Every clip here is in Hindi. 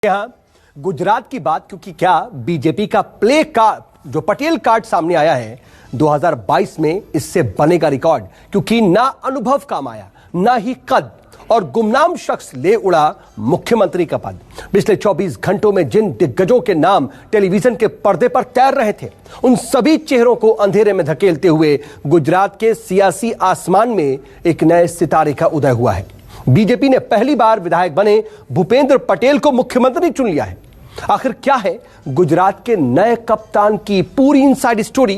यहाँ गुजरात की बात, क्योंकि क्या बीजेपी का प्ले कार्ड जो पटेल कार्ड सामने आया है 2022 में, इससे बनेगा रिकॉर्ड। क्योंकि ना अनुभव काम आया, ना ही कद, और गुमनाम शख्स ले उड़ा मुख्यमंत्री का पद। पिछले 24 घंटों में जिन दिग्गजों के नाम टेलीविजन के पर्दे पर तैर रहे थे, उन सभी चेहरों को अंधेरे में धकेलते हुए गुजरात के सियासी आसमान में एक नए सितारे का उदय हुआ है। बीजेपी ने पहली बार विधायक बने भूपेंद्र पटेल को मुख्यमंत्री चुन लिया है। आखिर क्या है गुजरात के नए कप्तान की पूरी इनसाइड स्टोरी?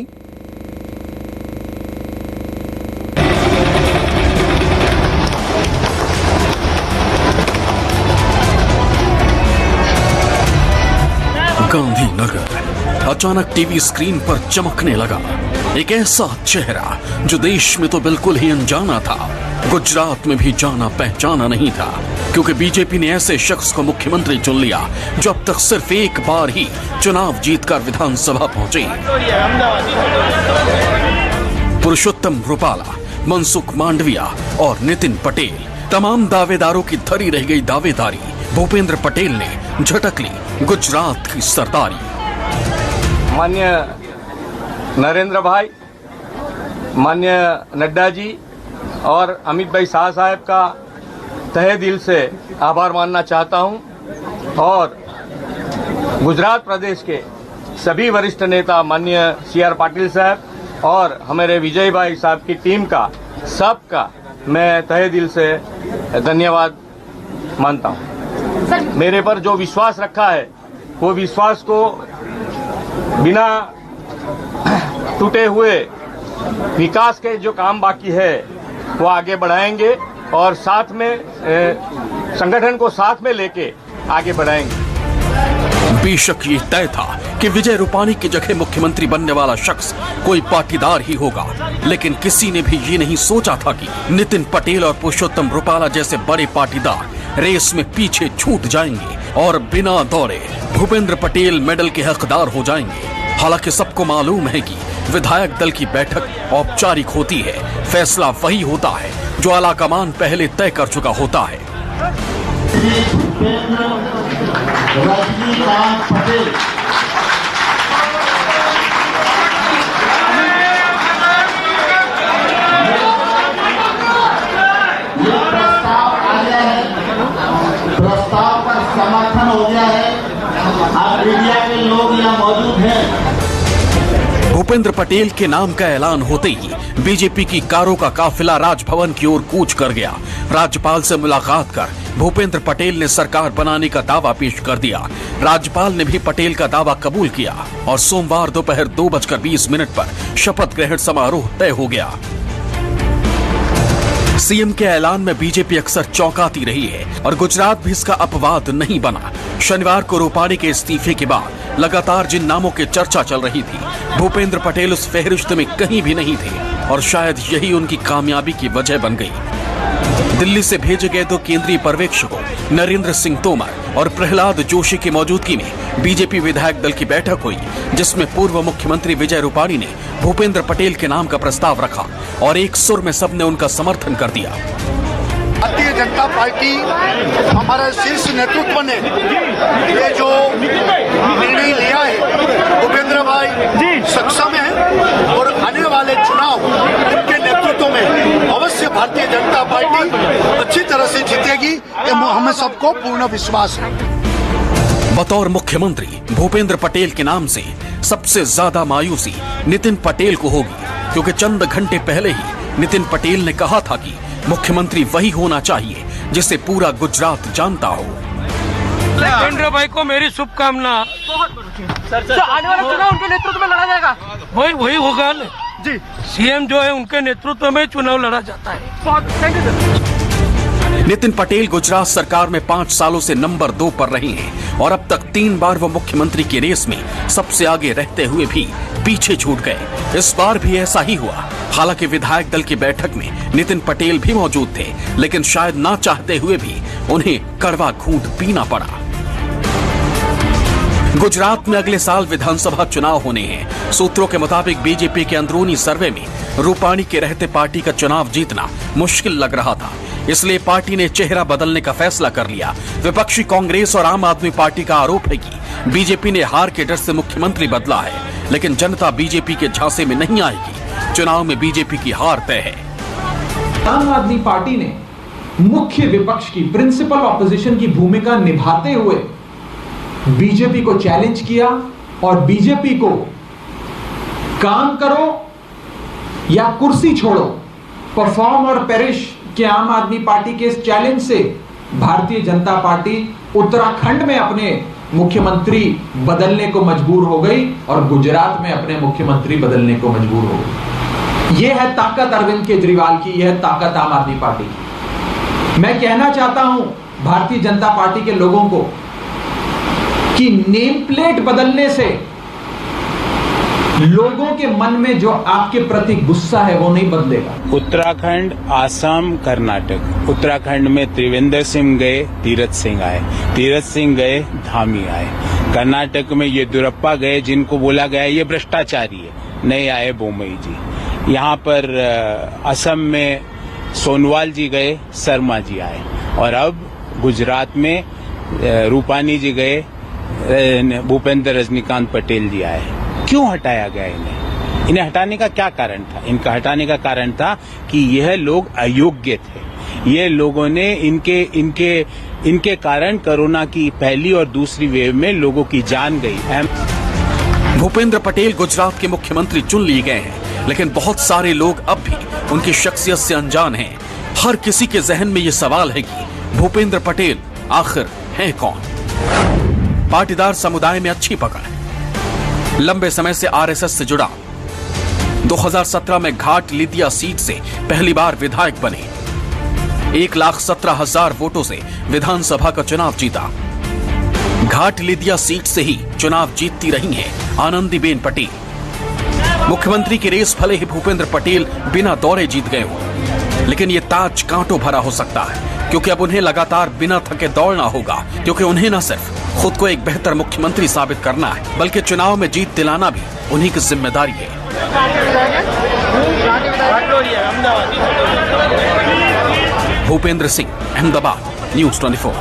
गांधीनगर अचानक टीवी स्क्रीन पर चमकने लगा एक ऐसा चेहरा जो देश में तो बिल्कुल ही अनजाना था, गुजरात में भी जाना पहचाना नहीं था। क्योंकि बीजेपी ने ऐसे शख्स को मुख्यमंत्री चुन लिया जो अब तक सिर्फ एक बार ही चुनाव जीतकर विधानसभा पहुंचे। पुरुषोत्तम रूपाला, मनसुख मांडविया और नितिन पटेल, तमाम दावेदारों की धरी रह गई दावेदारी भूपेंद्र पटेल ने झटक ली गुजरात की सरदारी। मान्य नरेंद्र भाई, मान्य नड्डा जी और अमित भाई शाह साहब का तहे दिल से आभार मानना चाहता हूं, और गुजरात प्रदेश के सभी वरिष्ठ नेता माननीय CR पाटिल साहब और हमारे विजय भाई साहब की टीम का, सबका मैं तहे दिल से धन्यवाद मानता हूं। मेरे पर जो विश्वास रखा है, वो विश्वास को बिना टूटे हुए विकास के जो काम बाकी है वो आगे बढ़ाएंगे और साथ में संगठन को साथ में लेके आगे बढ़ाएंगे। बेशक ये तय था कि विजय रूपाणी की जगह मुख्यमंत्री बनने वाला शख्स कोई पाटीदार ही होगा, लेकिन किसी ने भी ये नहीं सोचा था कि नितिन पटेल और पुरुषोत्तम रूपाला जैसे बड़े पाटीदार रेस में पीछे छूट जाएंगे और बिना दौड़े भूपेंद्र पटेल मेडल के हकदार हो जाएंगे। हालांकि सबको मालूम है कि विधायक दल की बैठक औपचारिक होती है, फैसला वही होता है जो आलाकमान पहले तय कर चुका होता है। प्रस्ताव का समर्थन हो गया है। आप मीडिया के लोग यहाँ मौजूद हैं। भूपेंद्र पटेल के नाम का ऐलान होते ही बीजेपी की कारों का काफिला राजभवन की ओर कूच कर गया। राज्यपाल से मुलाकात कर भूपेंद्र पटेल ने सरकार बनाने का दावा पेश कर दिया। राज्यपाल ने भी पटेल का दावा कबूल किया और सोमवार दोपहर 2:20 पर शपथ ग्रहण समारोह तय हो गया। सीएम के ऐलान में बीजेपी अक्सर चौंकाती रही है और गुजरात भी इसका अपवाद नहीं बना। शनिवार को रूपाणी के इस्तीफे के बाद लगातार जिन नामों की चर्चा चल रही थी, भूपेंद्र पटेल उस फहरिस्त में कहीं भी नहीं थे और शायद यही उनकी कामयाबी की वजह बन गई। दिल्ली से भेजे गए दो केंद्रीय पर्यवेक्षकों नरेंद्र सिंह तोमर और प्रहलाद जोशी की मौजूदगी में बीजेपी विधायक दल की बैठक हुई, जिसमें पूर्व मुख्यमंत्री विजय रूपाणी ने भूपेंद्र पटेल के नाम का प्रस्ताव रखा और एक सुर में सबने उनका समर्थन कर दिया। भारतीय जनता पार्टी, हमारे शीर्ष नेतृत्व ने ये जो निर्णय लिया है, भूपेंद्र भाई सक्षम है और आने वाले चुनाव उनके नेतृत्व में अवश्य भारतीय जनता पार्टी अच्छी तरह से जीतेगी, ये हमें सबको पूर्ण विश्वास है। बतौर मुख्यमंत्री भूपेंद्र पटेल के नाम से सबसे ज्यादा मायूसी नितिन पटेल को होगी, क्योंकि चंद घंटे पहले ही नितिन पटेल ने कहा था कि मुख्यमंत्री वही होना चाहिए जिसे पूरा गुजरात जानता हो। भूपेंद्र भाई को मेरी शुभकामना। आने वाला चुनाव उनके नेतृत्व में लड़ा जाएगा। वही होगा ना जी। सीएम जो है उनके नेतृत्व में चुनाव लड़ा जाता है। Thank you sir. Nitin Patel Gujarat सरकार में 5 सालों से नंबर 2 पर रहे हैं और अब तक 3 बार वो मुख्यमंत्री की रेस में सबसे आगे रहते हुए भी पीछे छूट गए। इस बार भी ऐसा ही हुआ। हालांकि विधायक दल की बैठक में नितिन पटेल भी मौजूद थे, लेकिन शायद ना चाहते हुए भी उन्हें कड़वा घूंट पीना पड़ा। गुजरात में अगले साल विधानसभा चुनाव होने हैं। सूत्रों के मुताबिक बीजेपी के अंदरूनी सर्वे में रूपाणी के रहते पार्टी का चुनाव जीतना मुश्किल लग रहा था। इसलिए पार्टी ने चेहरा बदलने का फैसला कर लिया। विपक्षी कांग्रेस और आम आदमी पार्टी का आरोप है कि बीजेपी ने हार के डर से मुख्यमंत्री बदला है, लेकिन जनता बीजेपी के झांसे में नहीं आएगी। चुनाव में बीजेपी की हार तय है। आम आदमी पार्टी ने मुख्य विपक्ष की, प्रिंसिपल ऑपोजिशन की भूमिका निभाते हुए बीजेपी को चैलेंज किया और बीजेपी को काम करो या कुर्सी छोड़ो, परफॉर्म और पेरिश के आम आदमी पार्टी के इस चैलेंज से भारतीय जनता पार्टी उत्तराखंड में अपने मुख्यमंत्री बदलने को मजबूर हो गई और गुजरात में अपने मुख्यमंत्री बदलने को मजबूर हो गई। यह है ताकत अरविंद केजरीवाल की, यह है ताकत आम आदमी पार्टी की। मैं कहना चाहता हूं भारतीय जनता पार्टी के लोगों को कि नेम प्लेट बदलने से लोगों के मन में जो आपके प्रति गुस्सा है वो नहीं बदलेगा। उत्तराखंड, आसाम, कर्नाटक। उत्तराखंड में त्रिवेंद्र सिंह गए, तीरथ सिंह आए। तीरथ सिंह गए, धामी आए। कर्नाटक में येदियुरप्पा गए, जिनको बोला गया ये भ्रष्टाचारी है, नहीं आए बोमई जी। यहाँ पर असम में सोनवाल जी गए, शर्मा जी आए। और अब गुजरात में रूपानी जी गए, भूपेंद्र रजनीकांत पटेल जी आए। क्यों हटाया गया इन्हें हटाने का क्या कारण था? इनका हटाने का कारण था कि यह लोग अयोग्य थे। ये लोगों ने इनके कारण कोरोना की पहली और दूसरी वेव में लोगों की जान गई। भूपेंद्र पटेल गुजरात के मुख्यमंत्री चुन लिए गए हैं, लेकिन बहुत सारे लोग अब भी उनकी शख्सियत से अनजान हैं। हर किसी के जहन में ये सवाल है कि भूपेंद्र पटेल आखिर हैं कौन? पाटीदार समुदाय में अच्छी पकड़, लंबे समय से आरएसएस से जुड़ा, 2017 में घाट लिदिया सीट से पहली बार विधायक बने, 1,17,000 वोटों से विधानसभा का चुनाव जीता। घाट लिदिया सीट से ही चुनाव जीतती रही हैं आनंदीबेन पटेल। मुख्यमंत्री की रेस भले ही भूपेंद्र पटेल बिना दौरे जीत गए हो, लेकिन ये ताज कांटों भरा हो सकता है, क्योंकि अब उन्हें लगातार बिना थके दौड़ना होगा, क्योंकि उन्हें न सिर्फ खुद को एक बेहतर मुख्यमंत्री साबित करना है, बल्कि चुनाव में जीत दिलाना भी उन्हीं की जिम्मेदारी है। भूपेंद्र सिंह, अहमदाबाद, न्यूज़ 24।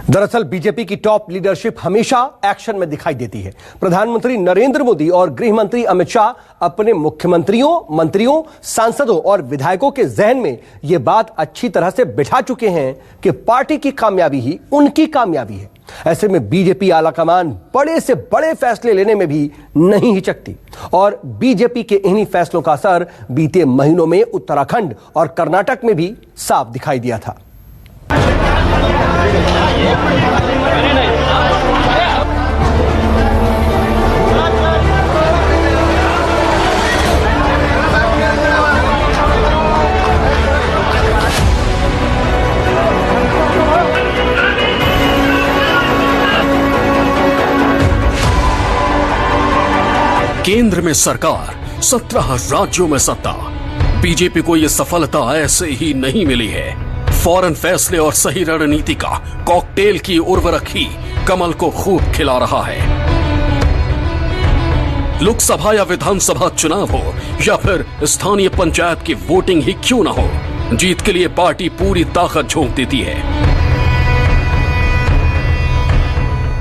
दरअसल बीजेपी की टॉप लीडरशिप हमेशा एक्शन में दिखाई देती है। प्रधानमंत्री नरेंद्र मोदी और गृह मंत्री अमित शाह अपने मुख्यमंत्रियों, मंत्रियों, सांसदों और विधायकों के जहन में यह बात अच्छी तरह से बिठा चुके हैं कि पार्टी की कामयाबी ही उनकी कामयाबी है। ऐसे में बीजेपी आलाकमान बड़े से बड़े फैसले लेने में भी नहीं हिचकती और बीजेपी के इन्हीं फैसलों का असर बीते महीनों में उत्तराखंड और कर्नाटक में भी साफ दिखाई दिया था। केंद्र में सरकार, 17 राज्यों में सत्ता। बीजेपी को यह सफलता ऐसे ही नहीं मिली है। फौरन फैसले और सही रणनीति का कॉकटेल की उर्वरक ही कमल को खूब खिला रहा है। लोकसभा या विधानसभा चुनाव हो या फिर स्थानीय पंचायत की वोटिंग ही क्यों ना हो, जीत के लिए पार्टी पूरी ताकत झोंक देती है।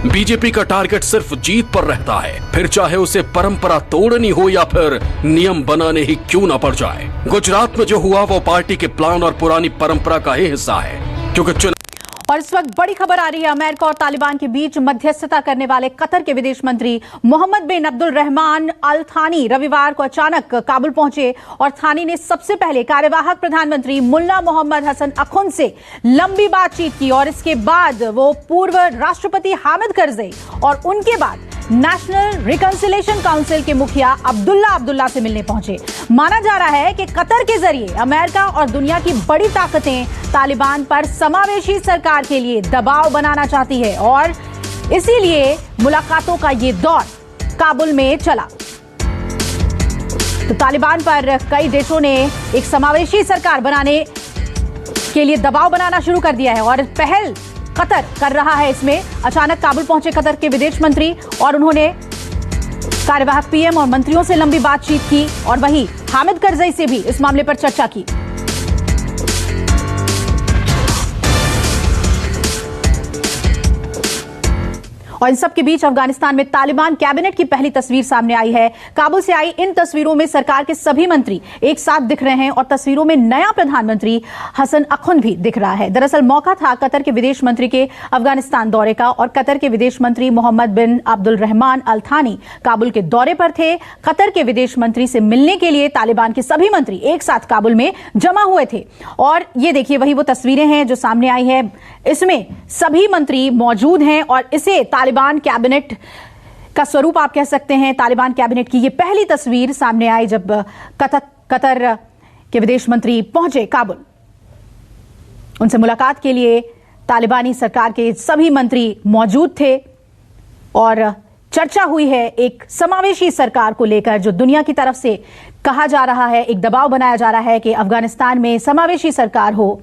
बीजेपी का टारगेट सिर्फ जीत पर रहता है, फिर चाहे उसे परंपरा तोड़नी हो या फिर नियम बनाने ही क्यों ना पड़ जाए। गुजरात में जो हुआ वो पार्टी के प्लान और पुरानी परंपरा का ही हिस्सा है, क्योंकि और इस वक्त बड़ी खबर आ रही है। अमेरिका और तालिबान के बीच मध्यस्थता करने वाले कतर के विदेश मंत्री मोहम्मद बिन अब्दुल रहमान अल थानी रविवार को अचानक काबुल पहुंचे और थानी ने सबसे पहले कार्यवाहक प्रधानमंत्री मुल्ला मोहम्मद हसन अखुंद से लंबी बातचीत की और इसके बाद वो पूर्व राष्ट्रपति हामिद करजई और उनके बाद नेशनल रिकंसिलिएशन काउंसिल के मुखिया अब्दुल्ला से मिलने पहुंचे। माना जा रहा है कि कतर के जरिए अमेरिका और दुनिया की बड़ी ताकतें तालिबान पर समावेशी सरकार के लिए दबाव बनाना चाहती है और इसीलिए मुलाकातों का ये दौर काबुल में चला। तो तालिबान पर कई देशों ने एक समावेशी सरकार बनाने के लिए दबाव बनाना शुरू कर दिया है और पहल कतर कर रहा है। इसमें अचानक काबुल पहुंचे कतर के विदेश मंत्री और उन्होंने कार्यवाहक पीएम और मंत्रियों से लंबी बातचीत की और वहीं हामिद करजई से भी इस मामले पर चर्चा की। और इन सब के बीच अफगानिस्तान में तालिबान कैबिनेट की पहली तस्वीर सामने आई है। काबुल से आई इन तस्वीरों में सरकार के सभी मंत्री एक साथ दिख रहे हैं और तस्वीरों में नया प्रधानमंत्री हसन अखुंद भी दिख रहा है। दरअसल मौका था कतर के विदेश मंत्री के अफगानिस्तान दौरे का और कतर के विदेश मंत्री मोहम्मद बिन अब्दुल रहमान अल थानी काबुल के दौरे पर थे। कतर के विदेश मंत्री से मिलने के लिए तालिबान के सभी मंत्री एक साथ काबुल में जमा हुए थे और ये देखिए वही वो तस्वीरें हैं जो सामने आई है। इसमें सभी मंत्री मौजूद हैं और इसे तालिबान कैबिनेट का स्वरूप आप कह सकते हैं। तालिबान कैबिनेट की यह पहली तस्वीर सामने आई जब कतर के विदेश मंत्री पहुंचे काबुल। उनसे मुलाकात के लिए तालिबानी सरकार के सभी मंत्री मौजूद थे और चर्चा हुई है एक समावेशी सरकार को लेकर जो दुनिया की तरफ से कहा जा रहा है, एक दबाव बनाया जा रहा है कि अफगानिस्तान में समावेशी सरकार हो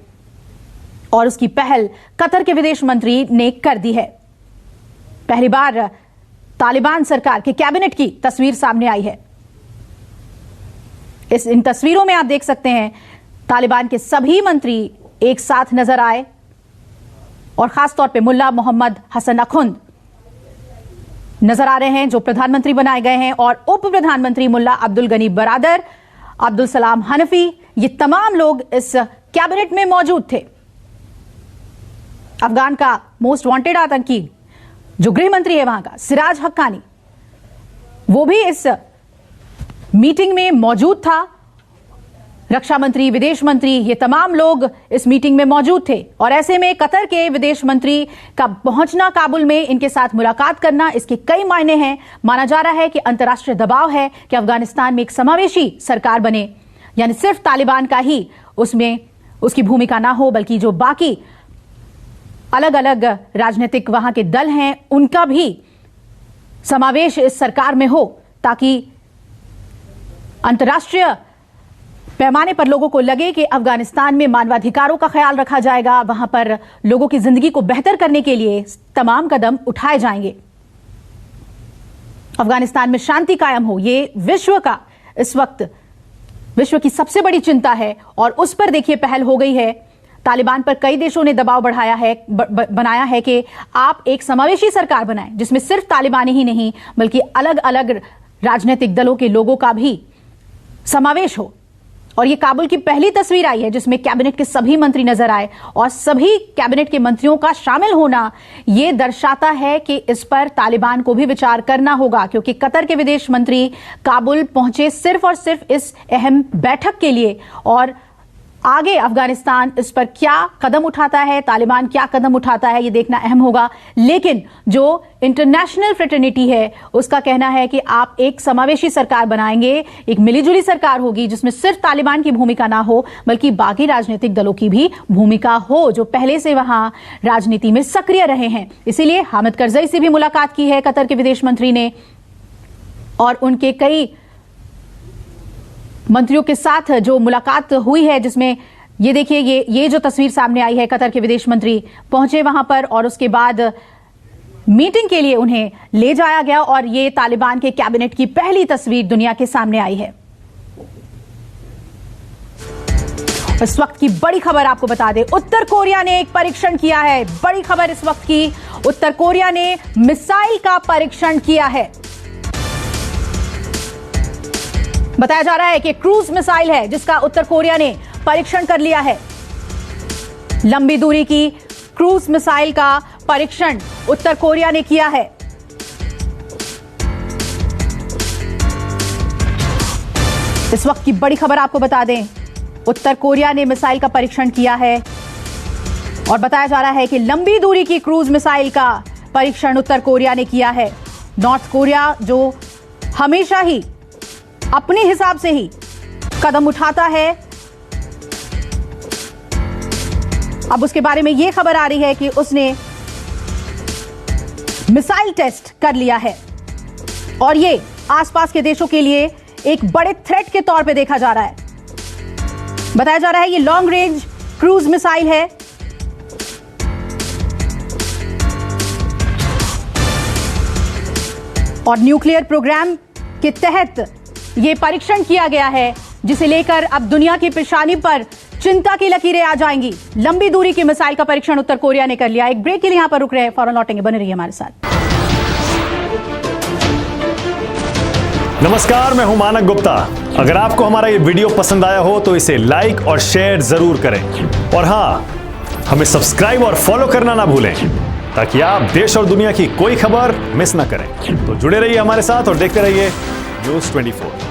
और उसकी पहल कतर के विदेश मंत्री ने कर दी है। पहली बार तालिबान सरकार के कैबिनेट की तस्वीर सामने आई है। इन तस्वीरों में आप देख सकते हैं तालिबान के सभी मंत्री एक साथ नजर आए और खासतौर पे मुल्ला मोहम्मद हसन अखुंद नजर आ रहे हैं जो प्रधानमंत्री बनाए गए हैं और उप प्रधानमंत्री मुल्ला अब्दुल गनी बरादर, अब्दुल सलाम हनफी, ये तमाम लोग इस कैबिनेट में मौजूद थे। अफगान का मोस्ट वांटेड आतंकी जो गृह मंत्री है वहां का सिराज हक्कानी, वो भी इस मीटिंग में मौजूद था। रक्षा मंत्री, विदेश मंत्री, ये तमाम लोग इस मीटिंग में मौजूद थे और ऐसे में कतर के विदेश मंत्री का पहुंचना काबुल में, इनके साथ मुलाकात करना, इसके कई मायने हैं। माना जा रहा है कि अंतर्राष्ट्रीय दबाव है कि अफगानिस्तान में एक समावेशी सरकार बने, यानी सिर्फ तालिबान का ही उसमें उसकी भूमिका ना हो बल्कि जो बाकी अलग अलग राजनीतिक वहां के दल हैं उनका भी समावेश इस सरकार में हो ताकि अंतर्राष्ट्रीय पैमाने पर लोगों को लगे कि अफगानिस्तान में मानवाधिकारों का ख्याल रखा जाएगा, वहां पर लोगों की जिंदगी को बेहतर करने के लिए तमाम कदम उठाए जाएंगे, अफगानिस्तान में शांति कायम हो। ये विश्व का इस वक्त विश्व की सबसे बड़ी चिंता है और उस पर देखिए पहल हो गई है। तालिबान पर कई देशों ने दबाव बनाया है कि आप एक समावेशी सरकार बनाएं जिसमें सिर्फ तालिबानी ही नहीं बल्कि अलग अलग राजनीतिक दलों के लोगों का भी समावेश हो। और ये काबुल की पहली तस्वीर आई है जिसमें कैबिनेट के सभी मंत्री नजर आए और सभी कैबिनेट के मंत्रियों का शामिल होना ये दर्शाता है कि इस पर तालिबान को भी विचार करना होगा, क्योंकि कतर के विदेश मंत्री काबुल पहुंचे सिर्फ और सिर्फ इस अहम बैठक के लिए और आगे अफगानिस्तान इस पर क्या कदम उठाता है, तालिबान क्या कदम उठाता है, ये देखना अहम होगा। लेकिन जो इंटरनेशनल फ्रेटर्निटी है उसका कहना है कि आप एक समावेशी सरकार बनाएंगे, एक मिलीजुली सरकार होगी जिसमें सिर्फ तालिबान की भूमिका ना हो बल्कि बाकी राजनीतिक दलों की भी भूमिका हो जो पहले से वहां राजनीति में सक्रिय रहे हैं। इसीलिए हामिद करजई से भी मुलाकात की है कतर के विदेश मंत्री ने और उनके कई मंत्रियों के साथ जो मुलाकात हुई है जिसमें ये देखिए ये जो तस्वीर सामने आई है, कतर के विदेश मंत्री पहुंचे वहां पर और उसके बाद मीटिंग के लिए उन्हें ले जाया गया और ये तालिबान के कैबिनेट की पहली तस्वीर दुनिया के सामने आई है। इस वक्त की बड़ी खबर आपको बता दें, उत्तर कोरिया ने एक परीक्षण किया है। बड़ी खबर इस वक्त की, उत्तर कोरिया ने मिसाइल का परीक्षण किया है। बताया जा रहा है कि क्रूज मिसाइल है जिसका उत्तर कोरिया ने परीक्षण कर लिया है। लंबी दूरी की क्रूज मिसाइल का परीक्षण उत्तर कोरिया ने किया है। इस वक्त की बड़ी खबर आपको बता दें, उत्तर कोरिया ने मिसाइल का परीक्षण किया है और बताया जा रहा है कि लंबी दूरी की क्रूज मिसाइल का परीक्षण उत्तर कोरिया ने किया है। नॉर्थ कोरिया जो हमेशा ही अपने हिसाब से ही कदम उठाता है, अब उसके बारे में यह खबर आ रही है कि उसने मिसाइल टेस्ट कर लिया है और ये आसपास के देशों के लिए एक बड़े थ्रेट के तौर पे देखा जा रहा है। बताया जा रहा है ये लॉन्ग रेंज क्रूज मिसाइल है और न्यूक्लियर प्रोग्राम के तहत यह परीक्षण किया गया है जिसे लेकर अब दुनिया की पेशानी पर चिंता की लकीरें आ जाएंगी। लंबी दूरी की मिसाइल का परीक्षण उत्तर कोरिया ने कर लिया। एक ब्रेक के लिए यहां पर रुक रहे हैं, फौरन लौटेंगे, बने रहिए हमारे साथ। नमस्कार, मैं हूं मानक गुप्ता। अगर आपको हमारा ये वीडियो पसंद आया हो तो इसे लाइक और शेयर जरूर करें, और हां, हमें सब्सक्राइब और फॉलो करना ना भूलें ताकि आप देश और दुनिया की कोई खबर मिस ना करें। तो जुड़े रहिए हमारे साथ और देखते रहिए न्यूज़ 24।